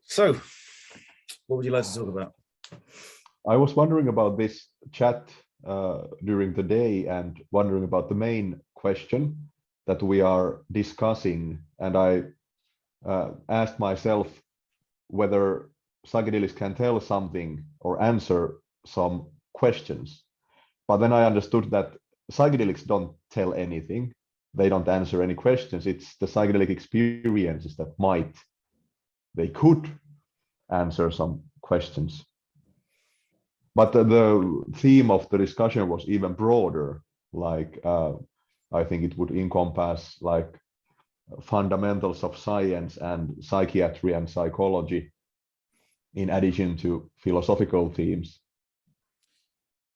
So, what would you like to talk about? I was wondering about this chat during the day and wondering about the main question that we are discussing. And I asked myself whether psychedelics can tell something or answer some questions. But then I understood that psychedelics don't tell anything. They don't answer any questions. It's the psychedelic experiences that they could answer some questions. But the theme of the discussion was even broader. Like I think it would encompass like fundamentals of science and psychiatry and psychology, in addition to philosophical themes.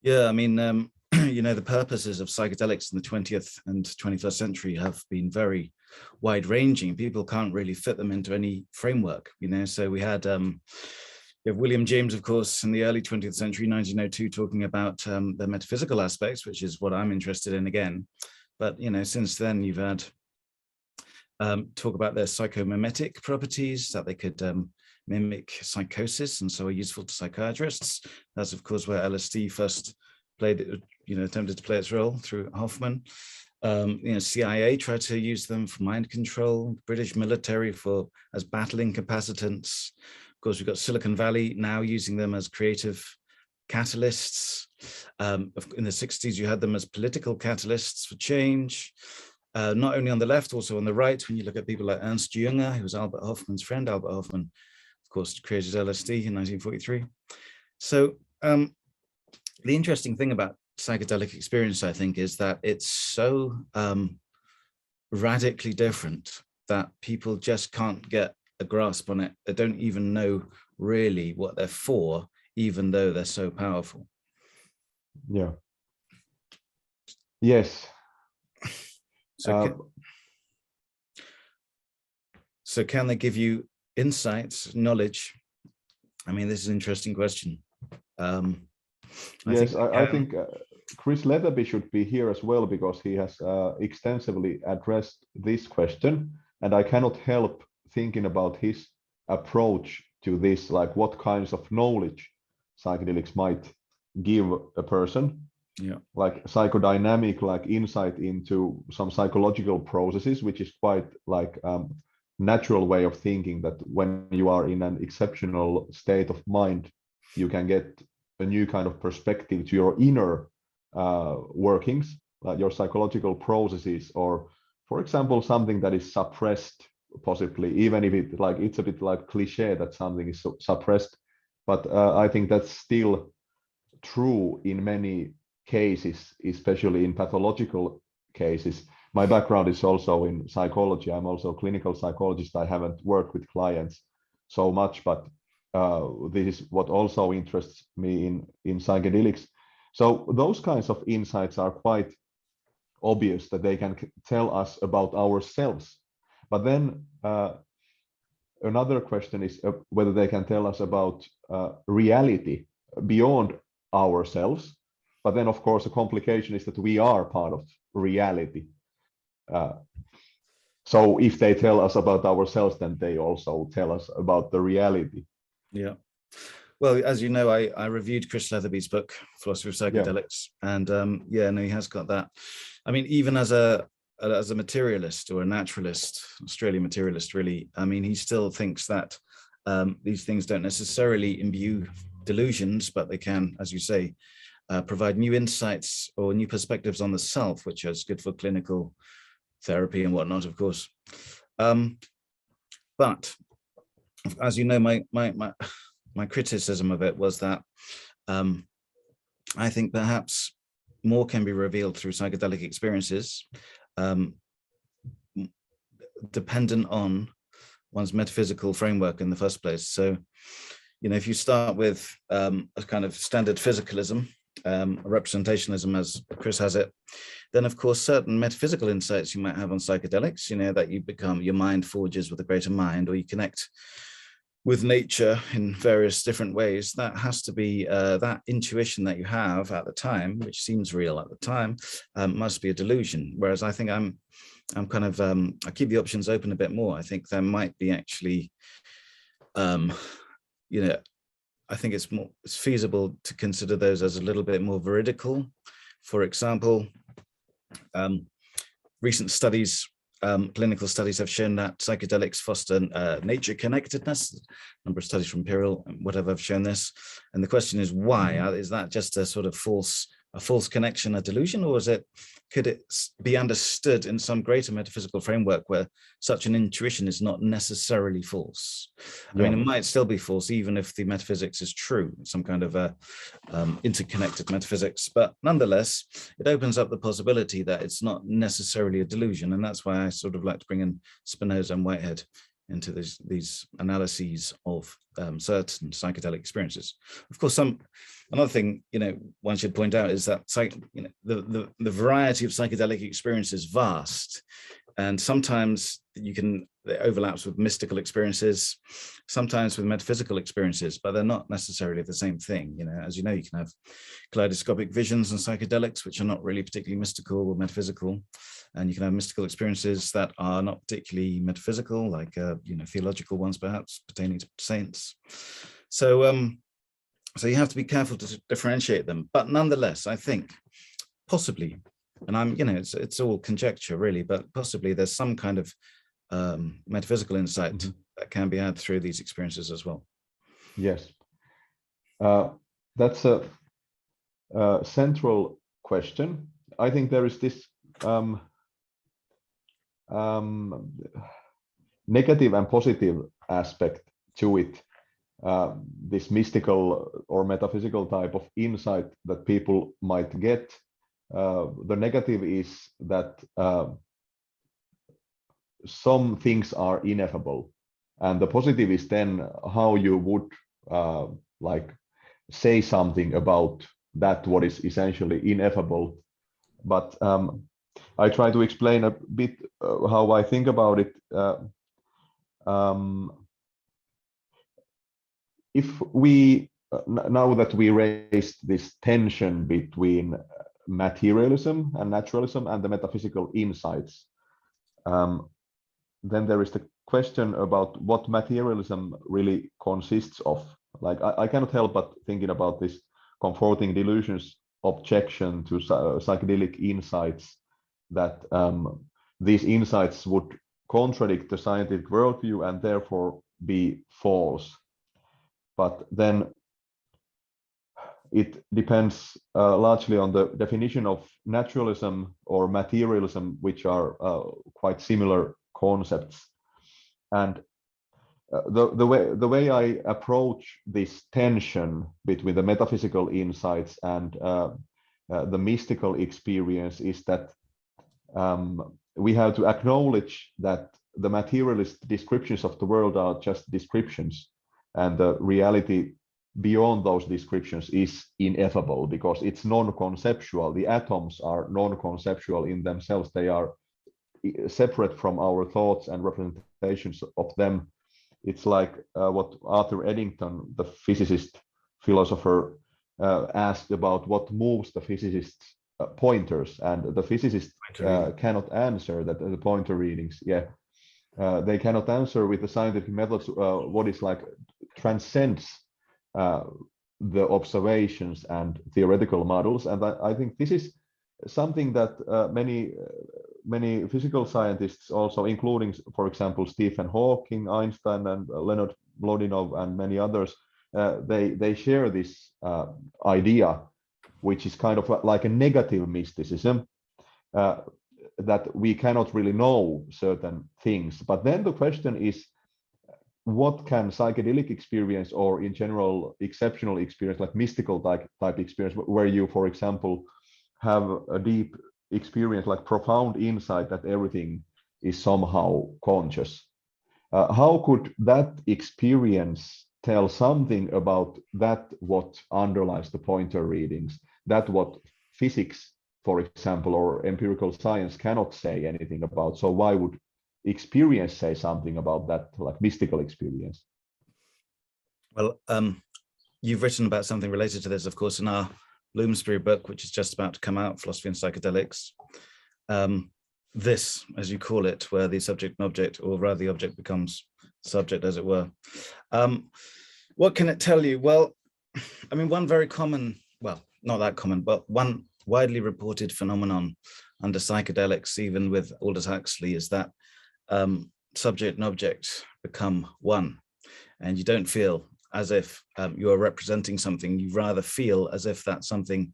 Yeah, I mean, the purposes of psychedelics in the 20th and 21st century have been very wide-ranging. People can't really fit them into any framework, So we have William James, of course, in the early 20th century, 1902, talking about the metaphysical aspects, which is what I'm interested in again. But, since then you've had talk about their psychomimetic properties, that they could mimic psychosis and so are useful to psychiatrists. That's, of course, where LSD first played it, attempted to play its role through Hoffman. CIA tried to use them for mind control, British military as battle incapacitants. Of course, we've got Silicon Valley now using them as creative catalysts. In the 60s, you had them as political catalysts for change. Not only on the left, also on the right, when you look at people like Ernst Jünger, who was Albert Hoffman's friend. Albert Hoffman, of course, created LSD in 1943. So the interesting thing about psychedelic experience, I think, is that it's so radically different that people just can't get a grasp on it. They don't even know really what they're for, even though they're so powerful. Yeah. Yes. So can they give you insights, knowledge? I mean, this is an interesting question. I think Chris Leatherby should be here as well, because he has extensively addressed this question, and I cannot help thinking about his approach to this, like what kinds of knowledge psychedelics might give a person. Yeah, like psychodynamic, like insight into some psychological processes, which is quite like natural way of thinking, that when you are in an exceptional state of mind, you can get a new kind of perspective to your inner workings, like your psychological processes, or for example, something that is suppressed, possibly, even if it's a bit like cliche that something is suppressed. But I think that's still true in many cases, especially in pathological cases. My background is also in psychology. I'm also a clinical psychologist. I haven't worked with clients so much, but this is what also interests me in psychedelics. So those kinds of insights are quite obvious, that they can tell us about ourselves. But then another question is whether they can tell us about reality beyond ourselves. But then, of course, a complication is that we are part of reality. So if they tell us about ourselves, then they also tell us about the reality. Yeah. Well, as you know, I reviewed Chris Leatherby's book, Philosophy of Psychedelics, and he has got that. I mean, even as a materialist or a naturalist, Australian materialist, really, I mean, he still thinks that these things don't necessarily imbue delusions, but they can, as you say, provide new insights or new perspectives on the self, which is good for clinical therapy and whatnot, of course. But as you know, my criticism of it was that I think perhaps more can be revealed through psychedelic experiences, dependent on one's metaphysical framework in the first place. So, if you start with a kind of standard physicalism, representationalism, as Chris has it, then of course certain metaphysical insights you might have on psychedelics, that you become, your mind forges with a greater mind, or you connect with nature in various different ways. That has to be that intuition that you have at the time, which seems real at the time, must be a delusion. Whereas I think I'm kind of I keep the options open a bit more. I think there might be actually you know, I think it's feasible to consider those as a little bit more veridical. For example, recent studies, clinical studies have shown that psychedelics foster nature connectedness. A number of studies from Imperial and whatever have shown this. And the question is why? Is that just a sort of false connection, a delusion, or could it be understood in some greater metaphysical framework where such an intuition is not necessarily false? I mean, it might still be false even if the metaphysics is true, some kind of interconnected metaphysics, but nonetheless, it opens up the possibility that it's not necessarily a delusion. And that's why I sort of like to bring in Spinoza and Whitehead into these analyses of certain psychedelic experiences. Of course, another thing, you know, one should point out is that the variety of psychedelic experience is vast, and sometimes it overlaps with mystical experiences, sometimes with metaphysical experiences, but they're not necessarily the same thing. You know, as you know, you can have kaleidoscopic visions and psychedelics, which are not really particularly mystical or metaphysical. And you can have mystical experiences that are not particularly metaphysical, like you know, theological ones perhaps pertaining to saints. So so you have to be careful to differentiate them. But nonetheless, I think possibly, and you know, it's all conjecture really, but possibly there's some kind of metaphysical insight that can be had through these experiences as well. Yes, that's a central question. I think there is this negative and positive aspect to it, this mystical or metaphysical type of insight that people might get. The negative is that some things are ineffable, and the positive is then how you would like say something about that what is essentially ineffable. But I try to explain a bit how I think about it. If we, now that we raised this tension between materialism and naturalism and the metaphysical insights, then there is the question about what materialism really consists of. Like I cannot help but thinking about this comforting delusions objection to psychedelic insights, that these insights would contradict the scientific worldview and therefore be false. But then it depends largely on the definition of naturalism or materialism, which are quite similar concepts. And the way I approach this tension between the metaphysical insights and the mystical experience is that we have to acknowledge that the materialist descriptions of the world are just descriptions, and the reality beyond those descriptions is ineffable because it's non-conceptual. The atoms are non-conceptual in themselves. They are separate from our thoughts and representations of them. It's like what Arthur Eddington, the physicist, philosopher, asked about what moves the physicists' pointers, and the physicists cannot answer that. The pointer readings, they cannot answer with the scientific methods what is like transcends the observations and theoretical models. And I think this is something that many physical scientists also, including, for example, Stephen Hawking, Einstein, and Leonard Mlodinow, and many others, they share this idea, which is kind of like a negative mysticism, that we cannot really know certain things. But then the question is, what can psychedelic experience, or in general exceptional experience like mystical type experience, where you, for example, have a deep experience, like profound insight that everything is somehow conscious, how could that experience tell something about that what underlies the pointer readings, that what physics, for example, or empirical science cannot say anything about? So why would experience say something about that, like mystical experience? Well, you've written about something related to this, of course, in our Bloomsbury book, which is just about to come out, Philosophy and Psychedelics. This, as you call it, where the subject and object, or rather the object becomes subject, as it were. What can it tell you? Well, I mean, one very common, well, not that common, but one widely reported phenomenon under psychedelics, even with Aldous Huxley, is that subject and object become one. And you don't feel as if you are representing something, you rather feel as if that something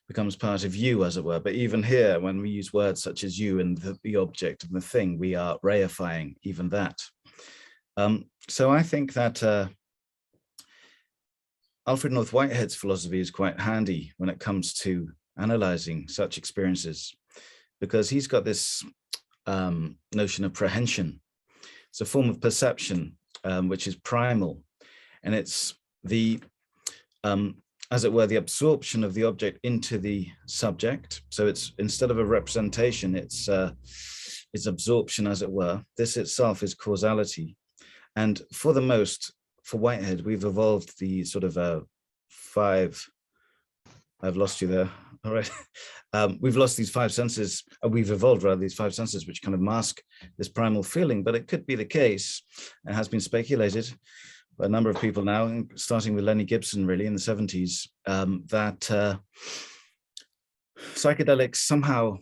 becomes part of you, as it were. But even here, when we use words such as you and the object and the thing, we are reifying even that. So I think that Alfred North Whitehead's philosophy is quite handy when it comes to analyzing such experiences, because he's got this notion of prehension. It's a form of perception which is primal, and it's the, as it were, the absorption of the object into the subject. So it's, instead of a representation, it's absorption, as it were. This itself is causality. And for the most, for Whitehead, we've evolved the sort of I've lost you there. All right. We've lost these five senses, we've evolved rather these five senses which kind of mask this primal feeling, but it could be the case, and has been speculated by a number of people now, starting with Lenny Gibson really in the 70s, that psychedelics somehow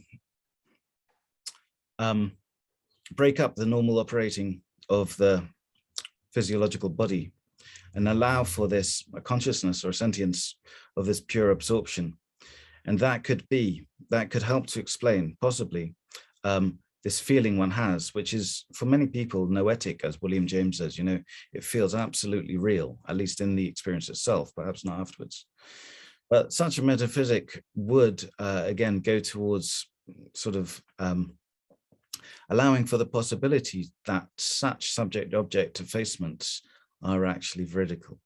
break up the normal operating of the physiological body and allow for this consciousness or sentience of this pure absorption. And that could help to explain possibly this feeling one has, which is for many people noetic, as William James says. You know, it feels absolutely real, at least in the experience itself, perhaps not afterwards. But such a metaphysic would again go towards sort of allowing for the possibility that such subject-object effacements are actually veridical,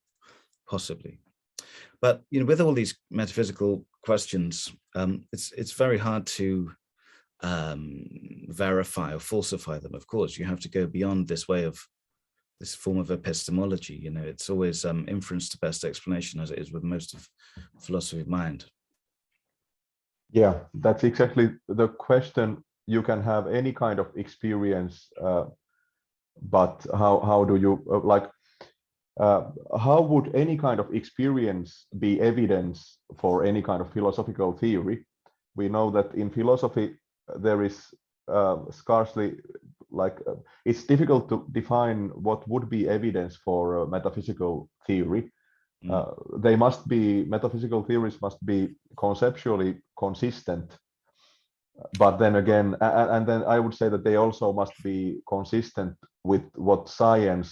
possibly. But you know, with all these metaphysical questions, it's very hard to verify or falsify them. Of course, you have to go beyond this form of epistemology. You know, it's always inference to best explanation, as it is with most of philosophy of mind. Yeah, that's exactly the question. You can have any kind of experience, but how do you how would any kind of experience be evidence for any kind of philosophical theory? We know that in philosophy there is scarcely, it's difficult to define what would be evidence for a metaphysical theory. Metaphysical theories must be conceptually consistent, but then again, and then I would say that they also must be consistent with what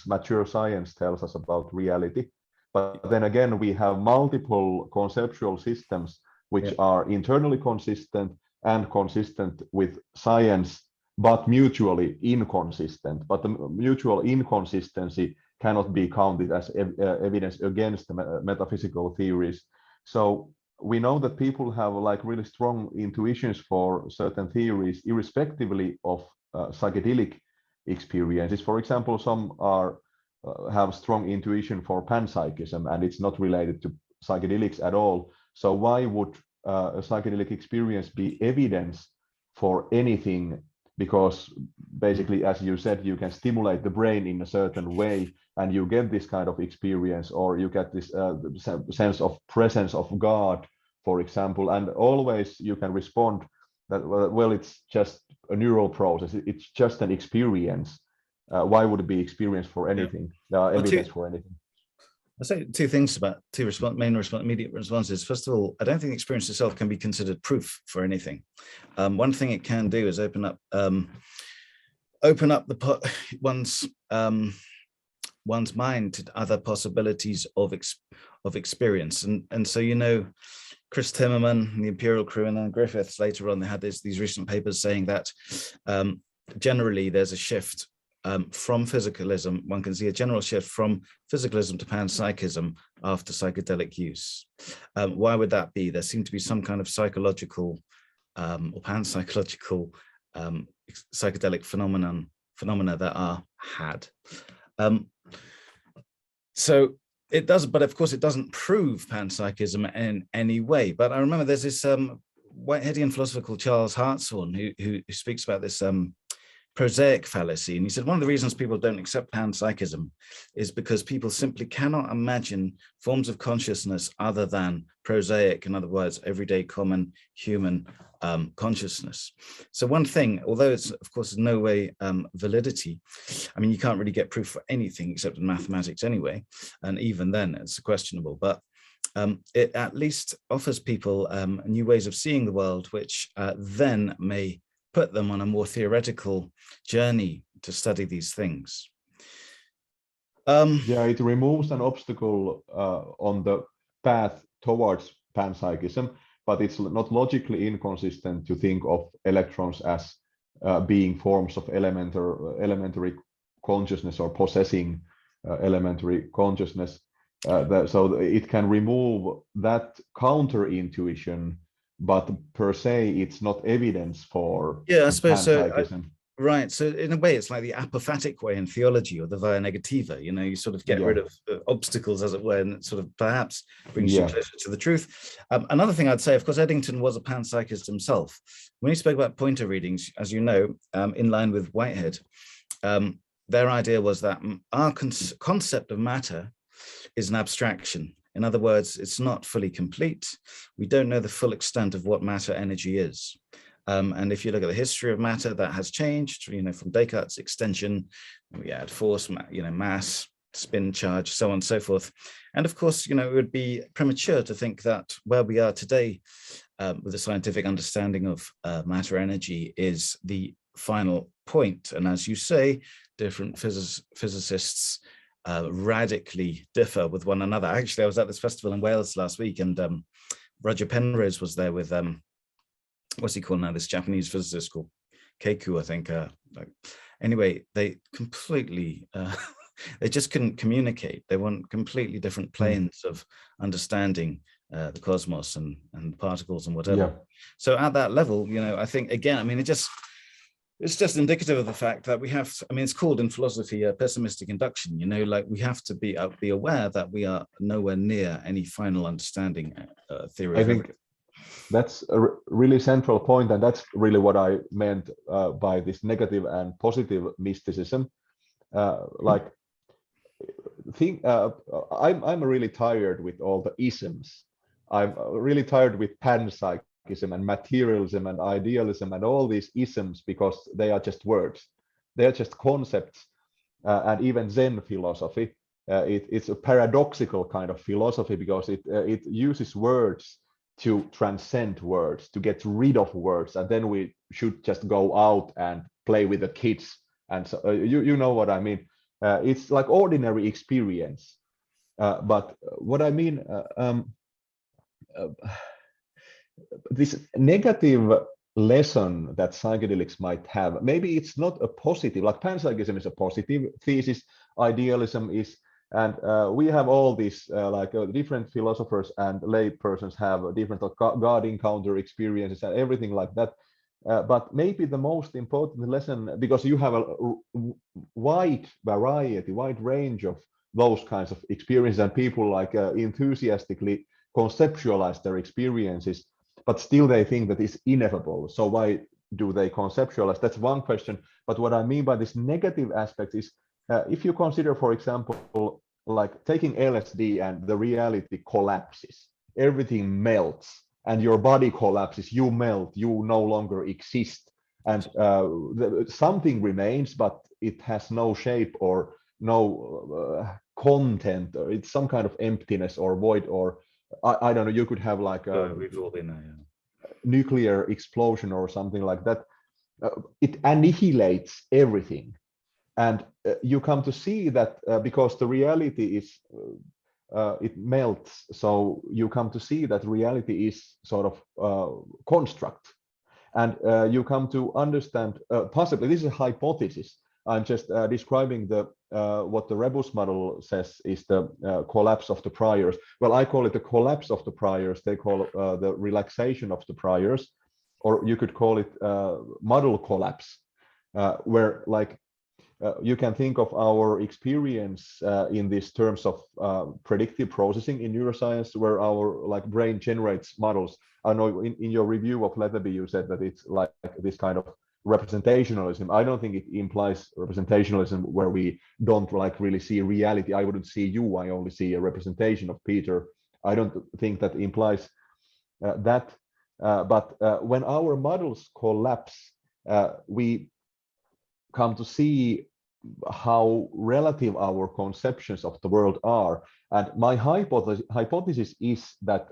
mature science tells us about reality. But then again, we have multiple conceptual systems which are internally consistent and consistent with science, but mutually inconsistent. But the mutual inconsistency cannot be counted as evidence against the metaphysical theories. So we know that people have really strong intuitions for certain theories, irrespectively of psychedelic experiences. For example, some have strong intuition for panpsychism, and it's not related to psychedelics at all. So why would a psychedelic experience be evidence for anything? Because basically, as you said, you can stimulate the brain in a certain way, and you get this kind of experience, or you get this sense of presence of God, for example, and always you can respond that, well, it's just a neural process, it's just an experience. Why would it be experience for anything, evidence for anything? I'll say two things about immediate responses. First of all, I don't think the experience itself can be considered proof for anything. One thing it can do is open up one's mind to other possibilities of experience. And so, you know, Chris Timmerman and the Imperial Crew, and then Griffiths later on, they had these recent papers saying that generally there's a shift from physicalism. One can see a general shift from physicalism to panpsychism after psychedelic use. Why would that be? There seemed to be some kind of psychological or panpsychological psychedelic phenomena that are had. So it does, but of course it doesn't prove panpsychism in any way. But I remember there's this Whiteheadian philosopher called Charles Hartshorne who speaks about this prosaic fallacy. And he said one of the reasons people don't accept panpsychism is because people simply cannot imagine forms of consciousness other than prosaic, in other words, everyday common human consciousness. So one thing, although it's of course in no way validity, I mean, you can't really get proof for anything except in mathematics anyway, and even then it's questionable, but it at least offers people new ways of seeing the world, which then may put them on a more theoretical journey to study these things. Yeah, it removes an obstacle on the path towards panpsychism, but it's not logically inconsistent to think of electrons as being forms of elementary consciousness or possessing elementary consciousness. So it can remove that counterintuition, but per se, it's not evidence for I suppose panpsychism. so. Right. So in a way, it's like the apophatic way in theology, or the via negativa. You know, you sort of get rid of obstacles, as it were, and it sort of perhaps brings you closer to the truth. Another thing I'd say, of course, Eddington was a panpsychist himself. When he spoke about pointer readings, as you know, in line with Whitehead, their idea was that our concept of matter is an abstraction. In other words, it's not fully complete. We don't know the full extent of what matter energy is. And if you look at the history of matter, that has changed, you know, from Descartes' extension, we add force, you know, mass, spin, charge, so on and so forth. And of course, you know, it would be premature to think that where we are today with a scientific understanding of matter energy is the final point. And as you say, different physicists radically differ with one another. Actually, I was at this festival in Wales last week, and Roger Penrose was there with what's he called now, this Japanese physicist called Keiku, I think. Anyway, they completely they just couldn't communicate. They were on completely different planes of understanding the cosmos and particles and whatever. So at that level, you know, I think, again, I mean, it's just indicative of the fact that we have, I mean, it's called in philosophy pessimistic induction, you know, like we have to be aware that we are nowhere near any final understanding theory. I think that's a really central point, and that's really what I meant by this negative and positive mysticism. I'm really tired with all the isms. I'm really tired with panpsychism and materialism and idealism and all these isms, because they are just words. They are just concepts. And even Zen philosophy, it's a paradoxical kind of philosophy, because it uses words to transcend words, to get rid of words, and then we should just go out and play with the kids. And so you know what I mean. It's like ordinary experience. But what I mean, this negative lesson that psychedelics might have, maybe it's not a positive, like panpsychism is a positive thesis, idealism is, and we have all these different philosophers and lay persons have different God encounter experiences and everything like that. But maybe the most important lesson, because you have a wide variety, wide range of those kinds of experiences, and people like enthusiastically conceptualize their experiences, but still they think that it's ineffable. So why do they conceptualize? That's one question. But what I mean by this negative aspect is, if you consider, for example, like taking LSD and the reality collapses, everything melts, and your body collapses, you melt, you no longer exist, and something remains, but it has no shape or no content. It's some kind of emptiness or void, or I don't know, you could have like a nuclear explosion or something like that. It annihilates everything. And you come to see that because the reality is, it melts, so you come to see that reality is sort of construct. And you come to understand, possibly, this is a hypothesis, I'm just describing the what the Rebus model says is the collapse of the priors. Well, I call it the collapse of the priors, they call it the relaxation of the priors, or you could call it model collapse, where like you can think of our experience in these terms of predictive processing in neuroscience, where our like brain generates models. I know in your review of Letterby, you said that it's like this kind of representationalism. I don't think it implies representationalism where we don't like really see reality. I wouldn't see you, I only see a representation of Peter. I don't think that implies that. But when our models collapse, we come to see how relative our conceptions of the world are. And my hypothesis is that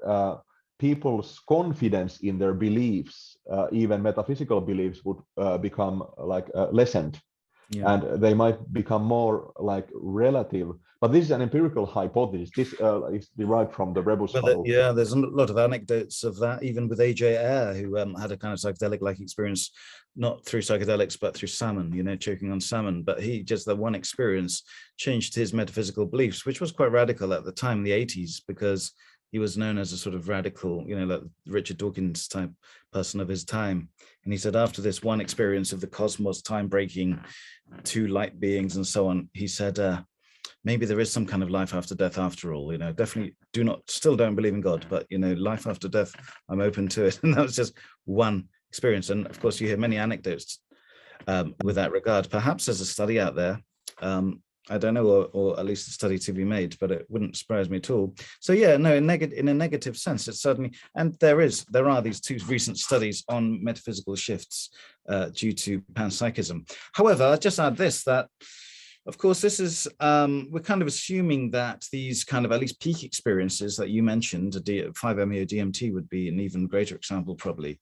people's confidence in their beliefs, even metaphysical beliefs, would become like lessened. Yeah. And they might become more like relative. But this is an empirical hypothesis. This is derived from the Rebus model. Yeah, there's a lot of anecdotes of that, even with A.J. Ayer, who had a kind of psychedelic-like experience, not through psychedelics, but through salmon, you know, choking on salmon. But he just, that one experience changed his metaphysical beliefs, which was quite radical at the time, in the 80s, because he was known as a sort of radical, you know, like Richard Dawkins type person of his time. And he said, after this one experience of the cosmos, time breaking, two light beings and so on, he said, maybe there is some kind of life after death after all, you know, definitely still don't believe in God, but, you know, life after death, I'm open to it. And that was just one experience. And of course, you hear many anecdotes with that regard. Perhaps there's a study out there, I don't know, or at least a study to be made, but it wouldn't surprise me at all. So yeah, no, in a negative sense, it's certainly, and there are these two recent studies on metaphysical shifts due to panpsychism. However, I'll just add this, that of course, this is, we're kind of assuming that these kind of at least peak experiences that you mentioned, 5-MeO DMT would be an even greater example probably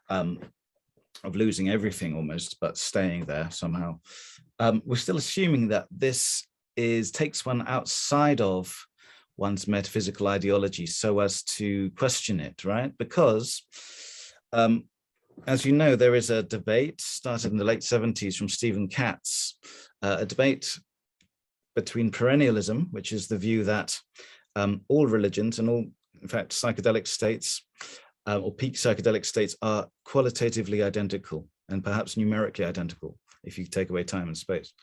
of losing everything almost, but staying there somehow. We're still assuming that this takes one outside of one's metaphysical ideology so as to question it, right? Because, as you know, there is a debate started in the late 70s from Stephen Katz, a debate between perennialism, which is the view that all religions and all, in fact, psychedelic states or peak psychedelic states are qualitatively identical and perhaps numerically identical, if you take away time and space.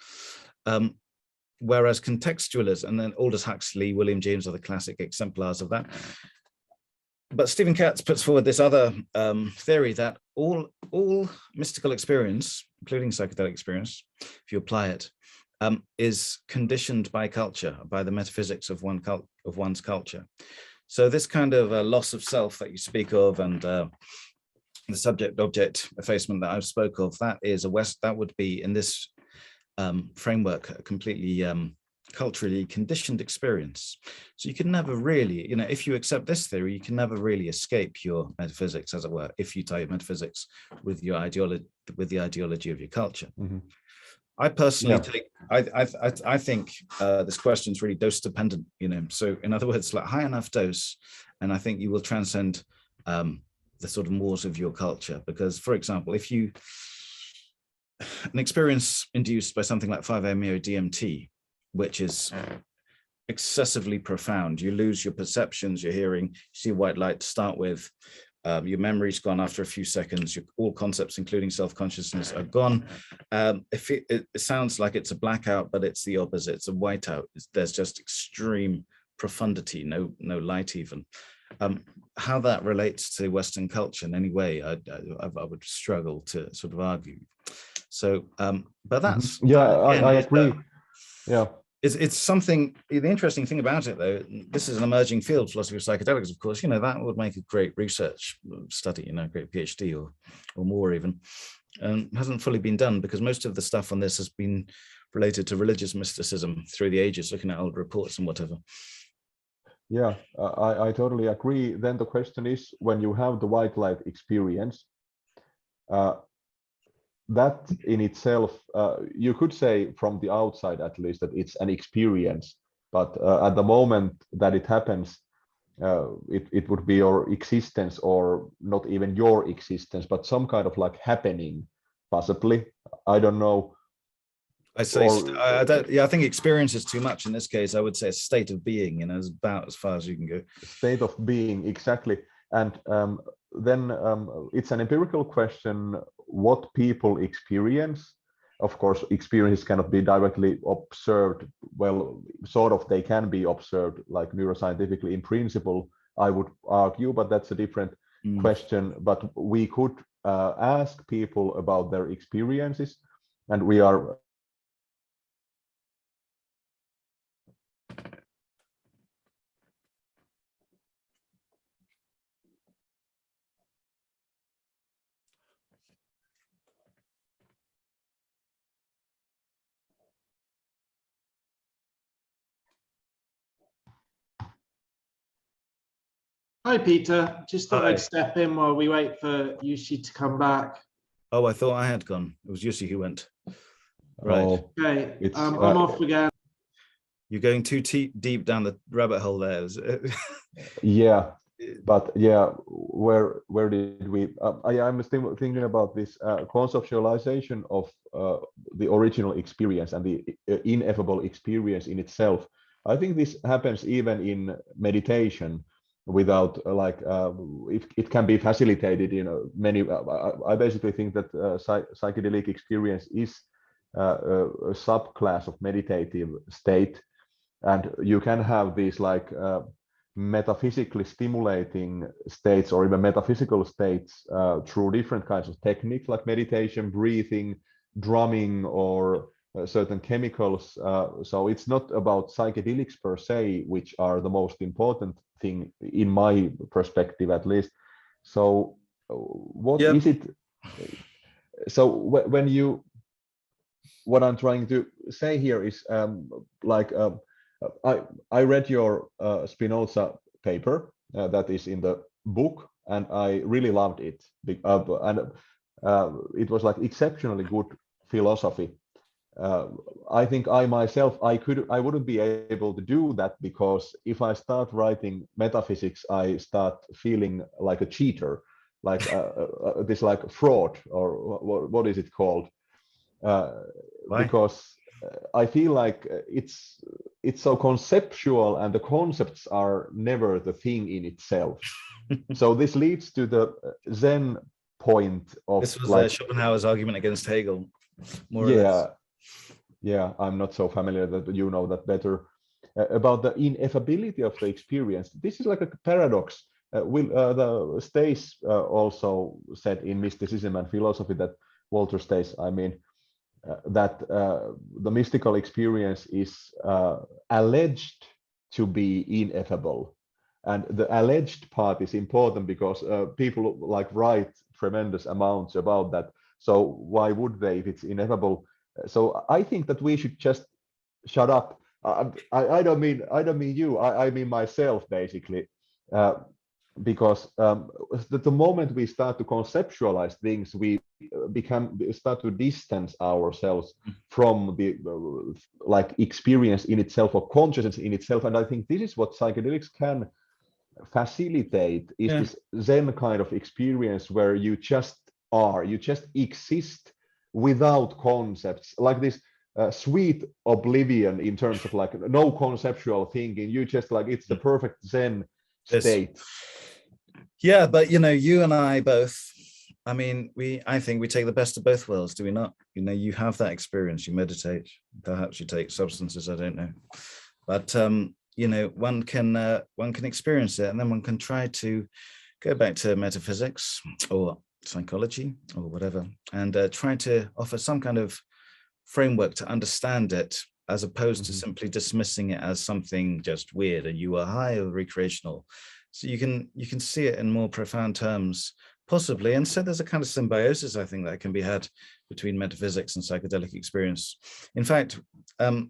Whereas contextualism, and then Aldous Huxley, William James are the classic exemplars of that. But Stephen Katz puts forward this other theory that all mystical experience, including psychedelic experience, if you apply it, is conditioned by culture, by the metaphysics of one's culture. So this kind of loss of self that you speak of, and the subject-object effacement that I spoke of, that would be in this framework a completely culturally conditioned experience. So you can never really, you know, if you accept this theory, you can never really escape your metaphysics, as it were, if you tie your metaphysics with your ideology, with the ideology of your culture. Mm-hmm. I personally I think this question is really dose dependent, you know. So in other words, like high enough dose, and I think you will transcend the sort of mores of your culture. Because, for example, if you an experience induced by something like 5-MeO DMT, which is excessively profound, you lose your perceptions, your hearing, you see white light to start with, your memory's gone after a few seconds, all concepts, including self-consciousness, are gone. If it sounds like it's a blackout, but it's the opposite, it's a whiteout. There's just extreme profundity, no light even. How that relates to Western culture in any way, I would struggle to sort of argue. So, but that's... I agree. It's something, the interesting thing about it though, this is an emerging field, philosophy of psychedelics, of course, you know, that would make a great research study, you know, great PhD or more even, and hasn't fully been done because most of the stuff on this has been related to religious mysticism through the ages, looking at old reports and whatever. Yeah, I totally agree. Then the question is, when you have the white light experience, that in itself, you could say from the outside at least that it's an experience, but at the moment that it happens, it would be your existence, or not even your existence, but some kind of like happening, possibly. I don't know. I think experience is too much in this case. I would say a state of being, you know, is about as far as you can go. State of being, exactly. And then it's an empirical question what people experience. Of course, experiences cannot be directly observed. Well, sort of, they can be observed like neuroscientifically in principle, I would argue, but that's a different question. But we could ask people about their experiences, and we are Hi, Peter. Just thought Hi. I'd step in while we wait for Jussi to come back. Oh, I thought I had gone. It was Jussi who went. Right. Oh, Okay, it's, I'm off again. You're going too deep down the rabbit hole there. yeah, but yeah, where did we? I'm still thinking about this conceptualization of the original experience and the ineffable experience in itself. I think this happens even in meditation, without if it can be facilitated. Many. I basically think that psychedelic experience is a subclass of meditative state, and you can have these metaphysically stimulating states or even metaphysical states through different kinds of techniques like meditation, breathing, drumming, or certain chemicals. So it's not about psychedelics per se, which are the most important thing in my perspective, at least. So what is it? So when you, what I'm trying to say here is I read your Spinoza paper that is in the book, and I really loved it. And it was like exceptionally good philosophy. I think I myself, I wouldn't be able to do that, because if I start writing metaphysics, I start feeling like a cheater, like this like fraud, or what is it called? Because I feel like it's so conceptual, and the concepts are never the thing in itself. So this leads to the Zen point of this was Schopenhauer's argument against Hegel, more or less. Yeah, I'm not so familiar, that you know that better, about the ineffability of the experience. This is like a paradox. The Stace also said in Mysticism and Philosophy, that Walter Stace, I mean, that the mystical experience is alleged to be ineffable, and the alleged part is important, because people write tremendous amounts about that. So why would they if it's ineffable? So I think that we should just shut up. I don't mean you. I mean myself, basically. Because the moment we start to conceptualize things, we start to distance ourselves from the experience in itself, or consciousness in itself. And I think this is what psychedelics can facilitate, is this Zen kind of experience where you just exist without concepts, like this sweet oblivion in terms of no conceptual thinking. You just it's the perfect Zen state. Yeah, but you and I both, I mean, I think we take the best of both worlds, do we not? You have that experience, you meditate, perhaps you take substances, I don't know, but one can experience it, and then one can try to go back to metaphysics or psychology or whatever, and try to offer some kind of framework to understand it, as opposed to simply dismissing it as something just weird and you are high or recreational. So you can see it in more profound terms, possibly. And so there's a kind of symbiosis, I think, that can be had between metaphysics and psychedelic experience. In fact, now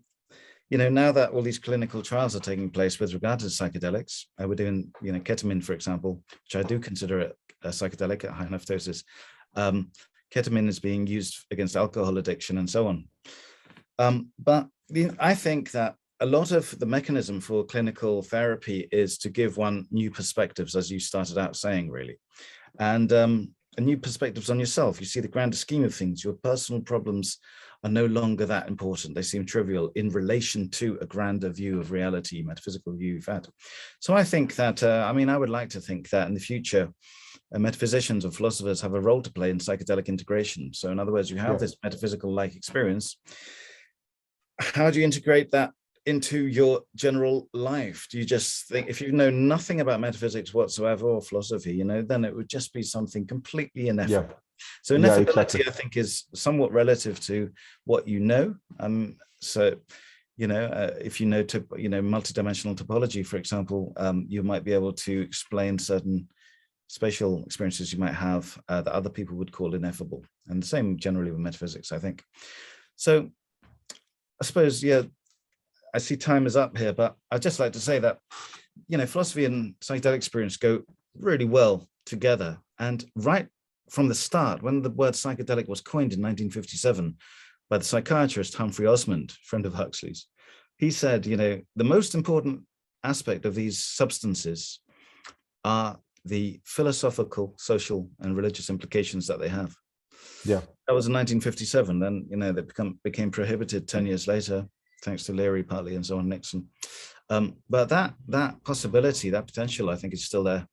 that all these clinical trials are taking place with regard to psychedelics, we're doing, ketamine, for example, which I do consider a psychedelic at high enough doses. Ketamine is being used against alcohol addiction and so on. But I think that a lot of the mechanism for clinical therapy is to give one new perspectives, as you started out saying, really, and new perspectives on yourself. You see the grander scheme of things. Your personal problems are no longer that important. They seem trivial in relation to a grander view of reality, metaphysical view you've had. So I think that, I would like to think that in the future, metaphysicians or philosophers have a role to play in psychedelic integration. So in other words, you have this metaphysical-like experience. How do you integrate that into your general life? Do you just think, if you know nothing about metaphysics whatsoever or philosophy, then it would just be something completely ineffable? So Yeah, ineffability, exactly. I think, is somewhat relative to what you know. So, if you know, multidimensional topology, for example, you might be able to explain certain spatial experiences you might have that other people would call ineffable. And the same generally with metaphysics, I think. So I suppose, yeah, I see time is up here, but I'd just like to say that, philosophy and psychedelic experience go really well together. And right from the start, when the word psychedelic was coined in 1957 by the psychiatrist Humphrey Osmond, friend of Huxley's, he said, the most important aspect of these substances are the philosophical, social, and religious implications that they have. Yeah. That was in 1957. Then, they became prohibited 10 years later, thanks to Leary partly and so on, Nixon. But that possibility, that potential, I think is still there.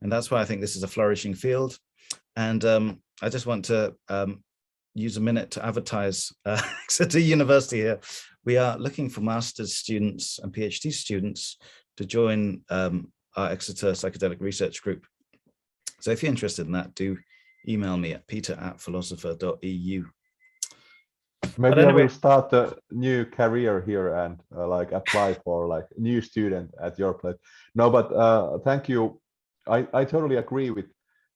And that's why I think this is a flourishing field. And I just want to use a minute to advertise Exeter University here. We are looking for master's students and PhD students to join our Exeter Psychedelic Research Group. So if you're interested in that, do email me at peter@philosopher.eu. Maybe anyway, I will start a new career here and apply for new student at your place. No, but thank you. I totally agree with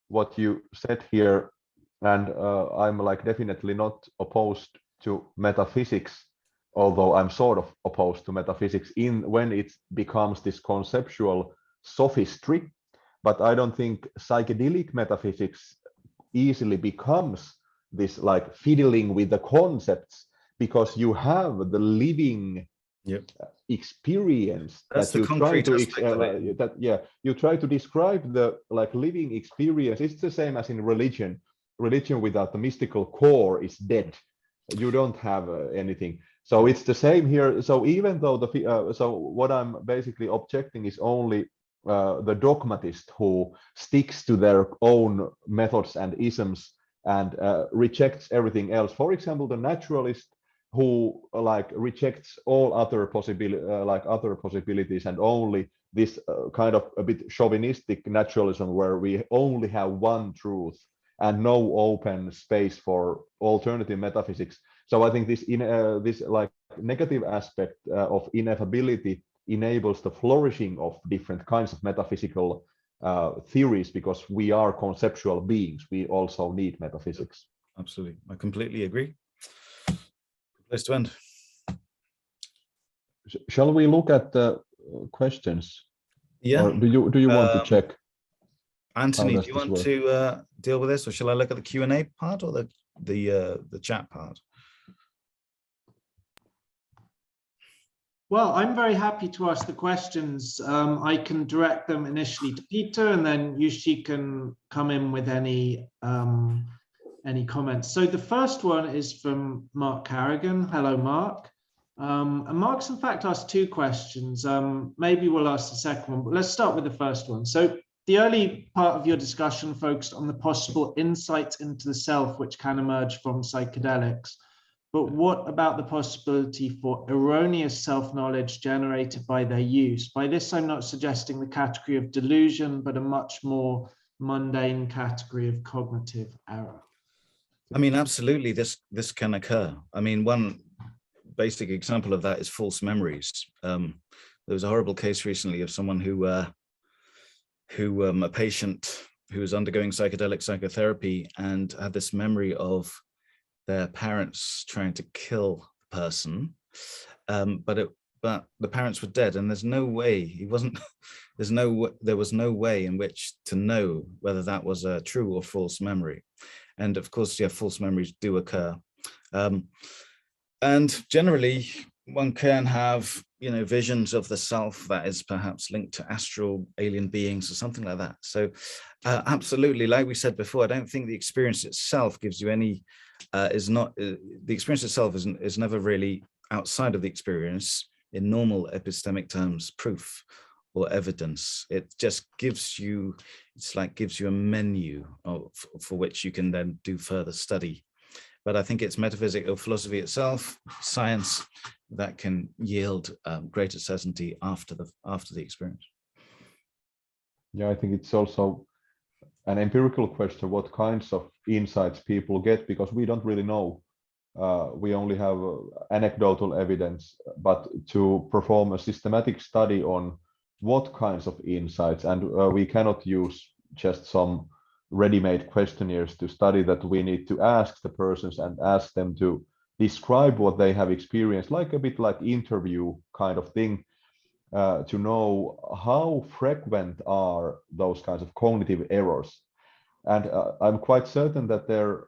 what you said here, and I'm definitely not opposed to metaphysics, although I'm sort of opposed to metaphysics when it becomes this conceptual sophistry. But I don't think psychedelic metaphysics easily becomes this fiddling with the concepts, because you have the living experience. That's that you try to you try to describe the living experience. It's the same as in religion. Religion without the mystical core is dead. You don't have anything. So it's the same here. So even though so what I'm basically objecting is only the dogmatist who sticks to their own methods and isms and rejects everything else. For example, the naturalist who rejects all other possibilities and only this kind of a bit chauvinistic naturalism where we only have one truth and no open space for alternative metaphysics. So I think this negative aspect of ineffability enables the flourishing of different kinds of metaphysical theories, because we are conceptual beings. We also need metaphysics. Absolutely, I completely agree. Place to end. Shall we look at the questions? Yeah. Or do you want to check? Anthony, do you want to deal with this, or shall I look at the Q&A part or the chat part? Well, I'm very happy to ask the questions. I can direct them initially to Peter, and then Jussi can come in with any comments. So the first one is from Mark Carrigan. Hello, Mark. And Mark's in fact asked two questions. Maybe we'll ask the second one, but let's start with the first one. So the early part of your discussion focused on the possible insights into the self which can emerge from psychedelics. But what about the possibility for erroneous self-knowledge generated by their use? By this, I'm not suggesting the category of delusion, but a much more mundane category of cognitive error. I mean, absolutely, this can occur. I mean, one basic example of that is false memories. There was a horrible case recently of someone who a patient who was undergoing psychedelic psychotherapy and had this memory of their parents trying to kill the person, but the parents were dead, and there's no way there was no way in which to know whether that was a true or false memory. And of course, yeah, false memories do occur, and generally one can have visions of the self that is perhaps linked to astral alien beings or something like that. So absolutely, like we said before, I don't think the experience itself gives you any the experience itself is never really outside of the experience in normal epistemic terms, proof or evidence. It just gives you, gives you a menu for which you can then do further study. But I think it's metaphysics or philosophy itself, science, that can yield greater certainty after the experience. Yeah, I think it's also an empirical question what kinds of insights people get, because we don't really know. We only have anecdotal evidence, but to perform a systematic study on what kinds of insights, and we cannot use just some ready-made questionnaires to study that. We need to ask the persons and ask them to describe what they have experienced, like a bit like interview kind of thing, to know how frequent are those kinds of cognitive errors. And I'm quite certain that their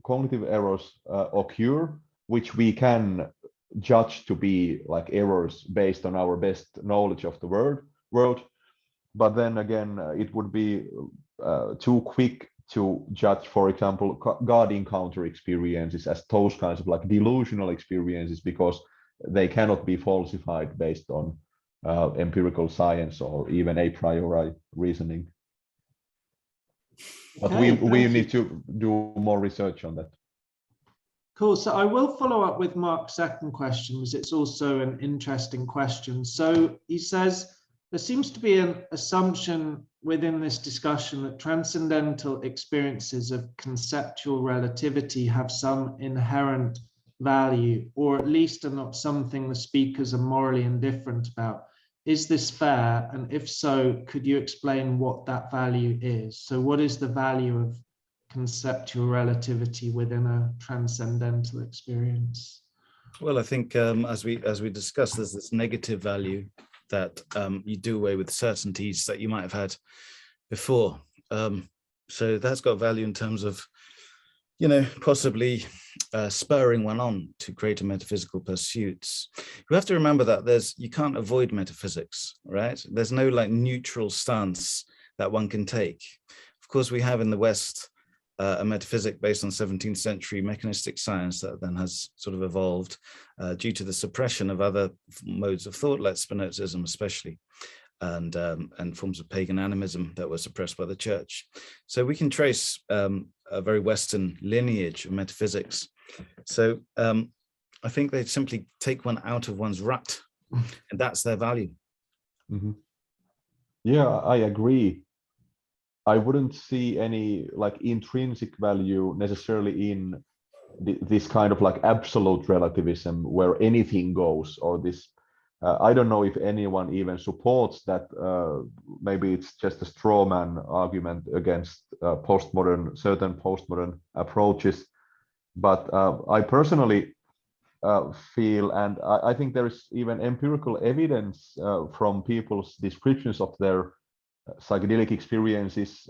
cognitive errors occur, which we can judge to be like errors based on our best knowledge of the world. But then again, it would be too quick to judge, for example, God encounter experiences as those kinds of like delusional experiences, because they cannot be falsified based on empirical science or even a priori reasoning. But Okay, we need to do more research on that. Cool. So I will follow up with Mark's second question, because it's also an interesting question. So he says, there seems to be an assumption within this discussion that transcendental experiences of conceptual relativity have some inherent value, or at least are not something the speakers are morally indifferent about. Is this fair? And if so, could you explain what that value is? So what is the value of conceptual relativity within a transcendental experience? Well, I think as we discussed, there's this negative value that you do away with certainties that you might have had before. So that's got value in terms of, possibly spurring one on to greater metaphysical pursuits. You have to remember that you can't avoid metaphysics, right? There's no like neutral stance that one can take. Of course, we have in the West a metaphysic based on 17th century mechanistic science that then has sort of evolved due to the suppression of other modes of thought, like Spinozism especially, and forms of pagan animism that were suppressed by the church. So we can trace a very Western lineage of metaphysics. So I think they simply take one out of one's rut, and that's their value. Mm-hmm. Yeah, I agree. I wouldn't see any like intrinsic value necessarily in this kind of like absolute relativism where anything goes, or this. I don't know if anyone even supports that. Maybe it's just a straw man argument against certain postmodern approaches. But I personally feel, and I think there is even empirical evidence from people's descriptions of their psychedelic experiences,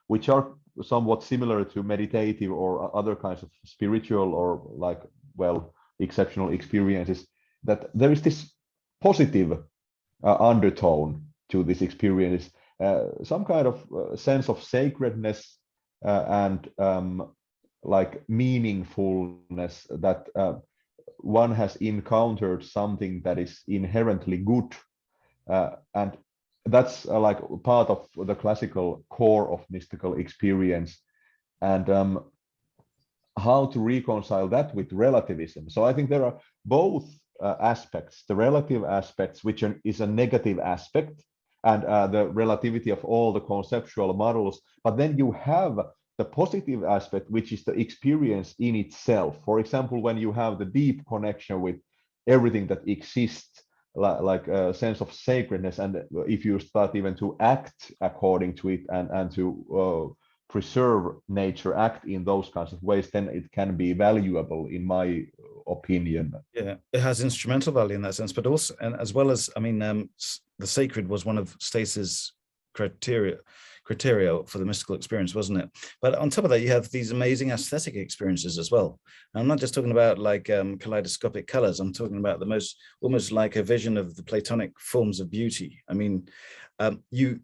which are somewhat similar to meditative or other kinds of spiritual or like, well, exceptional experiences, that there is this positive undertone to this experience, some kind of sense of sacredness and like meaningfulness, that one has encountered something that is inherently good, and that's like part of the classical core of mystical experience, and how to reconcile that with relativism. So I think there are both aspects, the relative aspects, which is a negative aspect, and the relativity of all the conceptual models, but then you have the positive aspect, which is the experience in itself. For example, when you have the deep connection with everything that exists, like a sense of sacredness, and if you start even to act according to it and to preserve nature, act in those kinds of ways, then it can be valuable, in my opinion. Yeah, it has instrumental value in that sense, but also, and as well as, I mean, the sacred was one of Stace's criteria for the mystical experience, wasn't it? But on top of that, you have these amazing aesthetic experiences as well. And I'm not just talking about like kaleidoscopic colors. I'm talking about the most, almost like a vision of the Platonic forms of beauty. I mean, you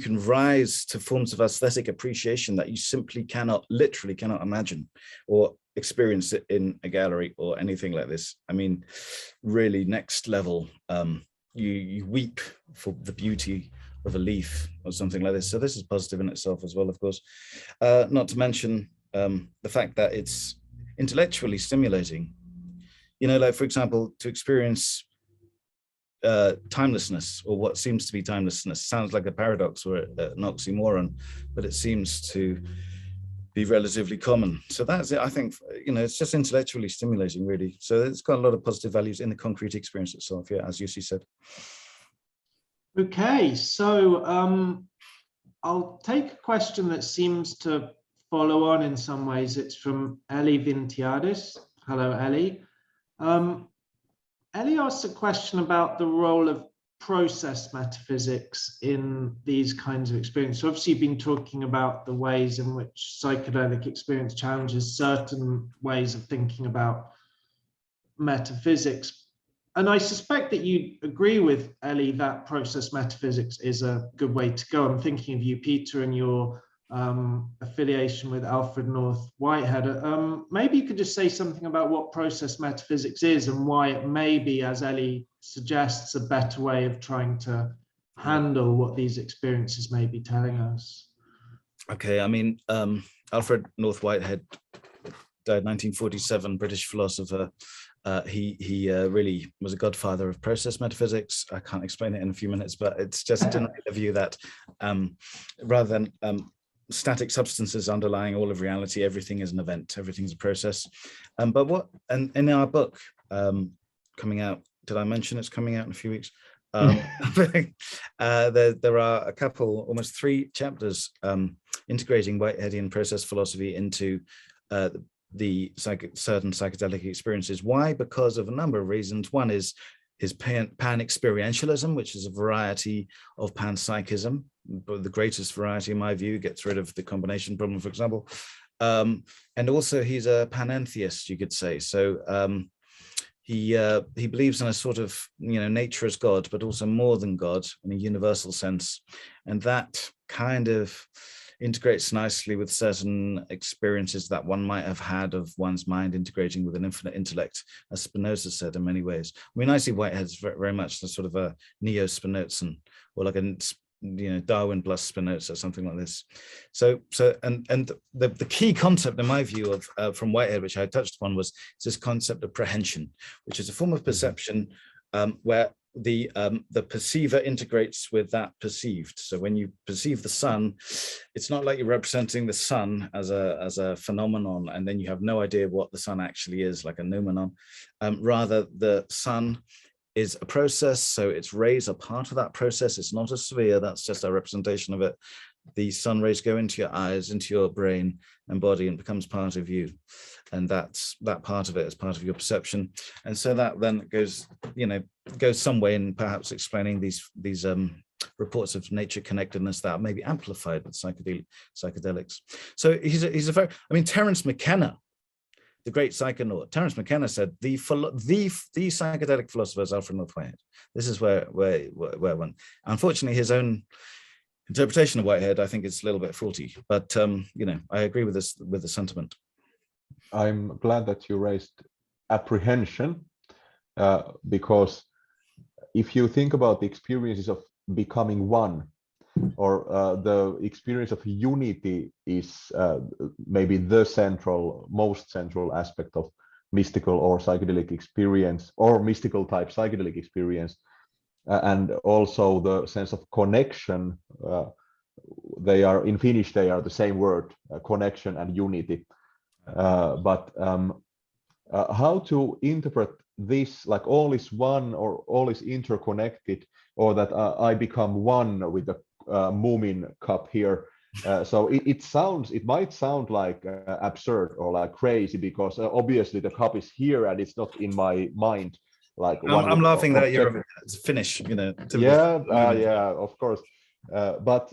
can rise to forms of aesthetic appreciation that you simply literally cannot imagine or experience it in a gallery or anything like this. I mean, really next level. You weep for the beauty of a leaf or something like this. So this is positive in itself as well, of course. Not to mention the fact that it's intellectually stimulating. You know, like, for example, to experience timelessness, or what seems to be timelessness. Sounds like a paradox or an oxymoron, but it seems to be relatively common. So that's it. I think, it's just intellectually stimulating, really. So it's got a lot of positive values in the concrete experience itself. Yeah, as Jussi said. Okay, so I'll take a question that seems to follow on in some ways. It's from Ellie Vintiadis. Hello, Ellie. Ellie asks a question about the role of process metaphysics in these kinds of experiences. So obviously, you've been talking about the ways in which psychedelic experience challenges certain ways of thinking about metaphysics. And I suspect that you agree with Ellie that process metaphysics is a good way to go. I'm thinking of you, Peter, and your affiliation with Alfred North Whitehead. Maybe you could just say something about what process metaphysics is and why it may be, as Ellie suggests, a better way of trying to handle what these experiences may be telling us. Okay, I mean, Alfred North Whitehead died 1947, British philosopher. He really was a godfather of process metaphysics. I can't explain it in a few minutes, but it's just generally the view that rather than static substances underlying all of reality, everything is an event, everything is a process. And in our book coming out, did I mention it's coming out in a few weeks? There are a couple, almost 3 chapters integrating Whiteheadian process philosophy into certain psychedelic experiences. Why? Because of a number of reasons. One is his pan-experientialism, which is a variety of panpsychism, but the greatest variety, in my view, gets rid of the combination problem, for example. And also he's a panentheist, you could say. So he believes in a sort of, nature as God, but also more than God in a universal sense. And that kind of integrates nicely with certain experiences that one might have had of one's mind integrating with an infinite intellect, as Spinoza said in many ways. I mean, I see Whitehead's very much the sort of a neo-Spinozan, or like a Darwin plus Spinoza, something like this. So the key concept, in my view, of from Whitehead, which I touched upon, was this concept of prehension, which is a form of perception where the perceiver integrates with that perceived. So when you perceive the sun, it's not like you're representing the sun as a phenomenon, and then you have no idea what the sun actually is, like a noumenon. Rather, the sun is a process, so its rays are part of that process. It's not a sphere, that's just a representation of it. The sun rays go into your eyes, into your brain and body, and becomes part of you. And that part of it is part of your perception. And so that then goes some way in perhaps explaining these reports of nature connectedness that may be amplified with psychedelics. So he's a very, Terence McKenna, the great psychonaut, Terence McKenna said the psychedelic philosopher is Alfred North Whitehead. This is where one. Unfortunately, his own interpretation of Whitehead, I think, is a little bit faulty. But I agree with this, with the sentiment. I'm glad that you raised apprehension, because if you think about the experiences of becoming one, or the experience of unity is maybe the most central aspect of mystical or psychedelic experience, or mystical type psychedelic experience, and also the sense of connection. They are in Finnish, they are the same word, connection and unity. But how to interpret this, like all is one or all is interconnected, or that I become one with the Moomin cup here. So it might sound like absurd or like crazy, because obviously the cup is here and it's not in my mind. Like I'm laughing that you're Finnish, Yeah, of course. But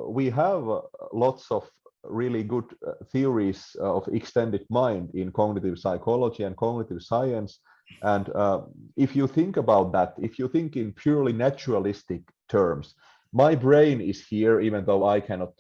we have lots of really good theories of extended mind in cognitive psychology and cognitive science. And if you think about that, if you think in purely naturalistic terms, my brain is here, even though I cannot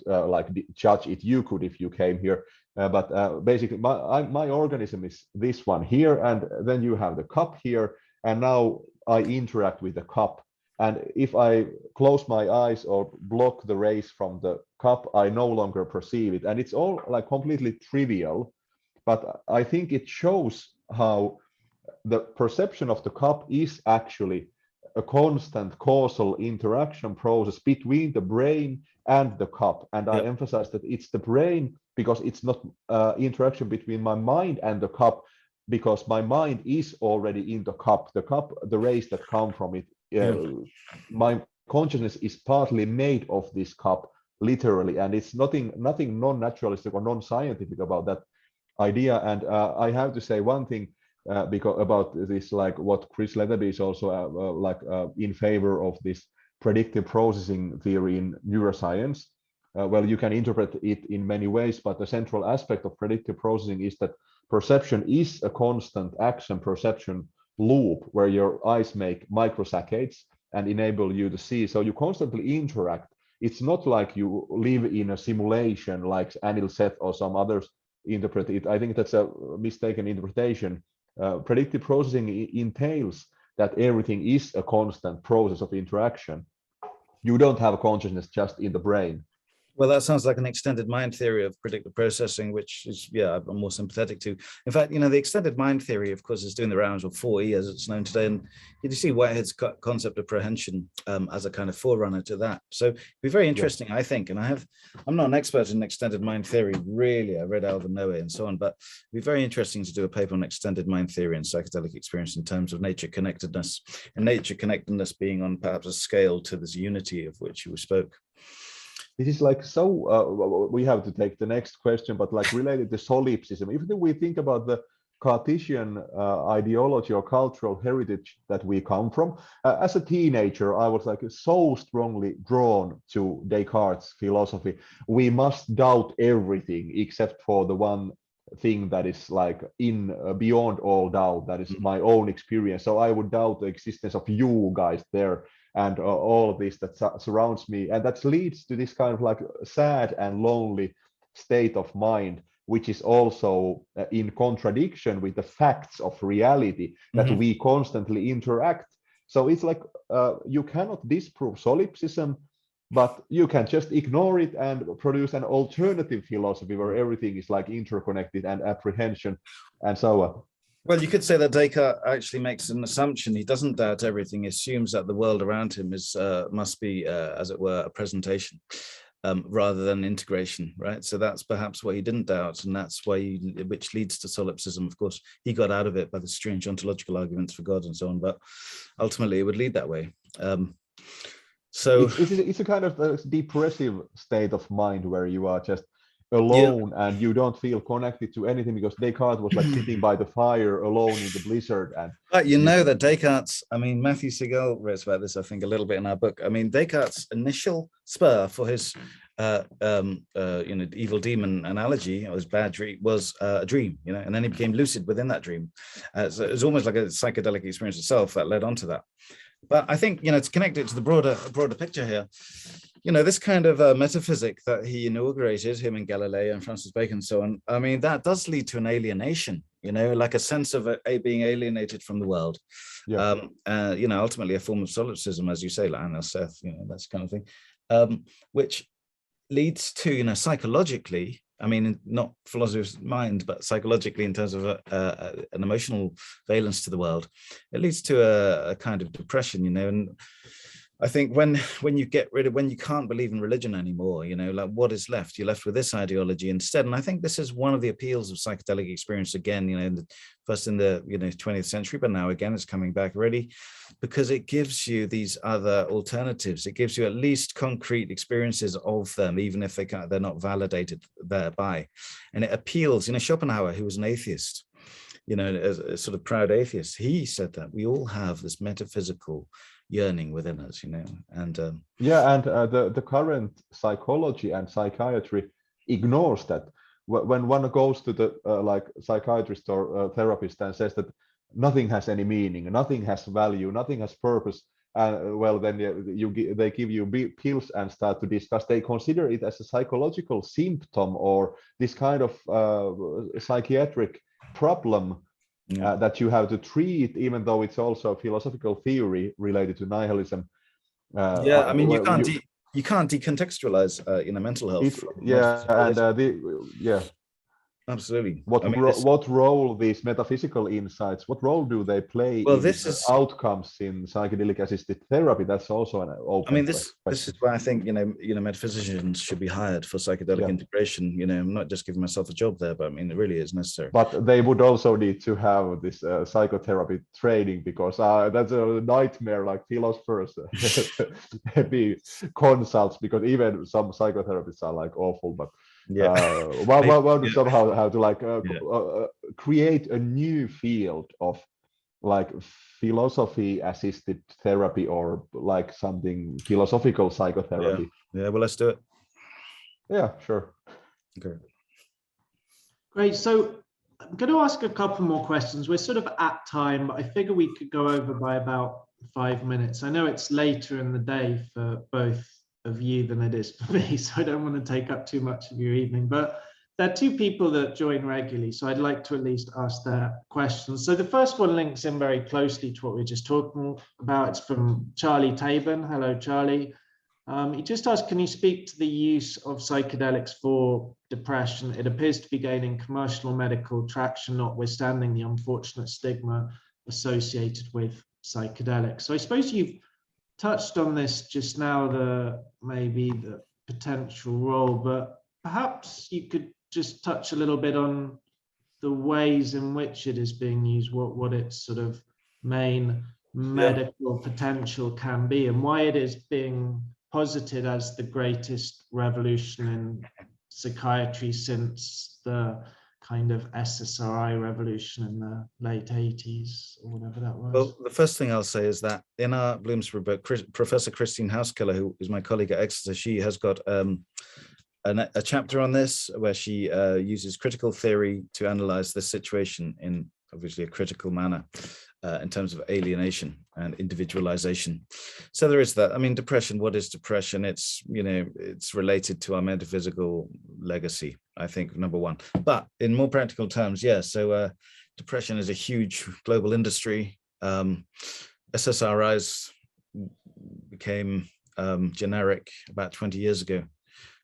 judge it. You could if you came here. But basically, my organism is this one here, and then you have the cup here, and now I interact with the cup. And if I close my eyes or block the rays from the cup, I no longer perceive it. And it's all like completely trivial, but I think it shows how the perception of the cup is actually a constant causal interaction process between the brain and the cup. And I emphasize that it's the brain because it's not interaction between my mind and the cup, because my mind is already in the cup, the rays that come from it. My consciousness is partly made of this cup, literally, and it's nothing non-naturalistic or non-scientific about that idea. And I have to say one thing because about this, like what Chris Letherby is also in favor of this predictive processing theory in neuroscience. Well, you can interpret it in many ways, but the central aspect of predictive processing is that perception is a constant action perception loop where your eyes make microsaccades and enable you to see. So you constantly interact. It's not like you live in a simulation like Anil Seth or some others interpret it. I think that's a mistaken interpretation. Predictive processing entails that everything is a constant process of interaction. You don't have a consciousness just in the brain. Well, that sounds like an extended mind theory of predictive processing, which is, I'm more sympathetic to. In fact, the extended mind theory, of course, is doing the rounds, or 4E as it's known today. And you see Whitehead's concept of prehension as a kind of forerunner to that. So it'd be very interesting, I think. And I'm not an expert in extended mind theory, really. I read Alvin Noe and so on, but it'd be very interesting to do a paper on extended mind theory and psychedelic experience in terms of nature connectedness, and nature connectedness being on perhaps a scale to this unity of which you spoke. This is like so, we have to take the next question, but like related to solipsism, if we think about the Cartesian ideology or cultural heritage that we come from, as a teenager, I was like so strongly drawn to Descartes' philosophy. We must doubt everything except for the one thing that is like beyond all doubt, that is my own experience. So I would doubt the existence of you guys there and all of this that surrounds me, and that leads to this kind of like sad and lonely state of mind, which is also in contradiction with the facts of reality that we constantly interact. So it's like you cannot disprove solipsism, but you can just ignore it and produce an alternative philosophy where everything is like interconnected and apprehension and so on. Well, you could say that Descartes actually makes an assumption. He doesn't doubt everything. He assumes that the world around him must be, as it were, a presentation rather than integration, right? So that's perhaps what he didn't doubt, and that's why which leads to solipsism. Of course, he got out of it by the strange ontological arguments for God and so on, but ultimately it would lead that way. So it's a kind of depressive state of mind where you are just alone and you don't feel connected to anything, because Descartes was like sitting by the fire alone in the blizzard. And but you know that Descartes, Matthew Siegel writes about this, I think, a little bit in our book. Descartes' initial spur for his evil demon analogy, or his bad dream, was a dream, and then he became lucid within that dream. So it was almost like a psychedelic experience itself that led on to that. But I think, to connect it to the broader picture here, this kind of metaphysic that he inaugurated, him and Galileo and Francis Bacon and so on, that does lead to an alienation, like a sense of being alienated from the world. Ultimately a form of solipsism, as you say, like Anil Seth, that kind of thing, which leads to, psychologically, not philosopher's mind, but psychologically in terms of an emotional valence to the world, it leads to a kind of depression, and I think when you when you can't believe in religion anymore, like what is left? You're left with this ideology instead. And I think this is one of the appeals of psychedelic experience again, first in the 20th century, but now again it's coming back already, because it gives you these other alternatives. It gives you at least concrete experiences of them, even if they're not validated thereby. And it appeals, Schopenhauer, who was an atheist, a sort of proud atheist, he said that we all have this metaphysical yearning within us, and the current psychology and psychiatry ignores that. When one goes to the like psychiatrist or therapist and says that nothing has any meaning, nothing has value, nothing has purpose, well, then they give you pills and start to discuss. They consider it as a psychological symptom or this kind of psychiatric problem that you have to treat, even though it's also a philosophical theory related to nihilism. You can't decontextualize mental health. Absolutely. What role these metaphysical insights, what role do they play in the outcomes in psychedelic assisted therapy? That's also an open this is why I think metaphysicians should be hired for psychedelic integration. I'm not just giving myself a job there, but it really is necessary. But they would also need to have this psychotherapy training, because that's a nightmare, like philosophers be consults, because even some psychotherapists are like awful, but somehow how to create a new field of like philosophy assisted therapy, or like something philosophical psychotherapy. Yeah, well, let's do it. Yeah, sure. Okay. Great. So I'm going to ask a couple more questions. We're sort of at time, but I figure we could go over by about 5 minutes. I know it's later in the day for both of you than it is for me, so I don't want to take up too much of your evening, but there are two people that join regularly, so I'd like to at least ask their questions. So the first one links in very closely to what we were just talking about. It's from Charlie Taban. Hello, Charlie. He just asked, can you speak to the use of psychedelics for depression? It appears to be gaining commercial or medical traction, notwithstanding the unfortunate stigma associated with psychedelics. So I suppose you've touched on this just now, maybe the potential role, but perhaps you could just touch a little bit on the ways in which it is being used, what its sort of main medical potential can be, and why it is being posited as the greatest revolution in psychiatry since the kind of SSRI revolution in the late 80s or whatever that was. Well, the first thing I'll say is that in our Bloomsbury book, Professor Christine Housekeller, who is my colleague at Exeter, she has got a chapter on this where she uses critical theory to analyze this situation in obviously a critical manner in terms of alienation and individualization. So there is that. Depression, what is depression? It's, it's related to our metaphysical legacy, I think, number one. But in more practical terms, so depression is a huge global industry. SSRIs became generic about 20 years ago.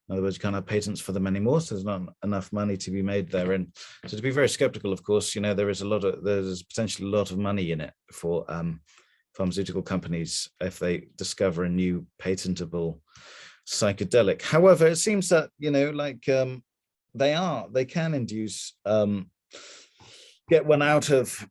In other words, you can't have patents for them anymore, so there's not enough money to be made there. And so to be very skeptical, of course, there's potentially a lot of money in it for pharmaceutical companies if they discover a new patentable psychedelic. However, it seems that, they can induce, get one out of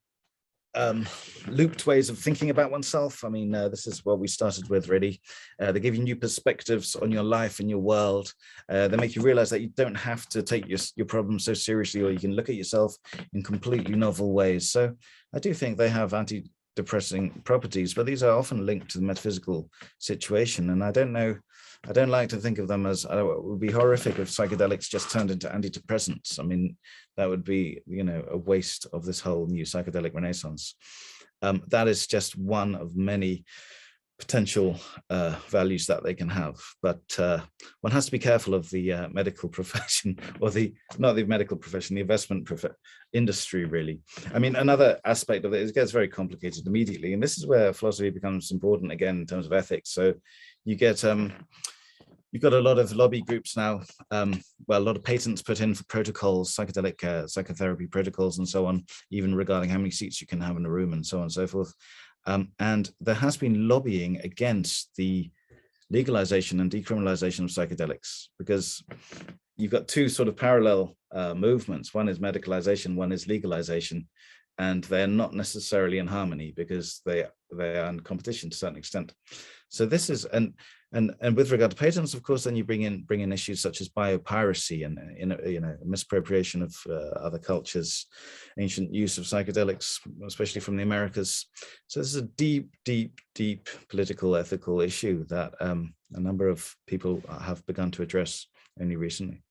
looped ways of thinking about oneself. This is what we started with, really. They give you new perspectives on your life and your world. They make you realize that you don't have to take your problems so seriously, or you can look at yourself in completely novel ways. So I do think they have antidepressing properties, but these are often linked to the metaphysical situation. And I don't like to think of them as, it would be horrific if psychedelics just turned into antidepressants. That would be, a waste of this whole new psychedelic renaissance. That is just one of many potential values that they can have. But one has to be careful of the medical profession, or not the medical profession, the investment industry, really. Another aspect of it is it gets very complicated immediately. And this is where philosophy becomes important again in terms of ethics. So you get you've got a lot of lobby groups now, a lot of patents put in for protocols, psychedelic psychotherapy protocols and so on, even regarding how many seats you can have in a room and so on and so forth. And there has been lobbying against the legalization and decriminalization of psychedelics, because you've got two sort of parallel movements. One is medicalization, one is legalization, and they're not necessarily in harmony because they are in competition to a certain extent. So this is, and with regard to patents, of course, then you bring in issues such as biopiracy and misappropriation of other cultures, ancient use of psychedelics, especially from the Americas. So this is a deep political, ethical issue that a number of people have begun to address only recently.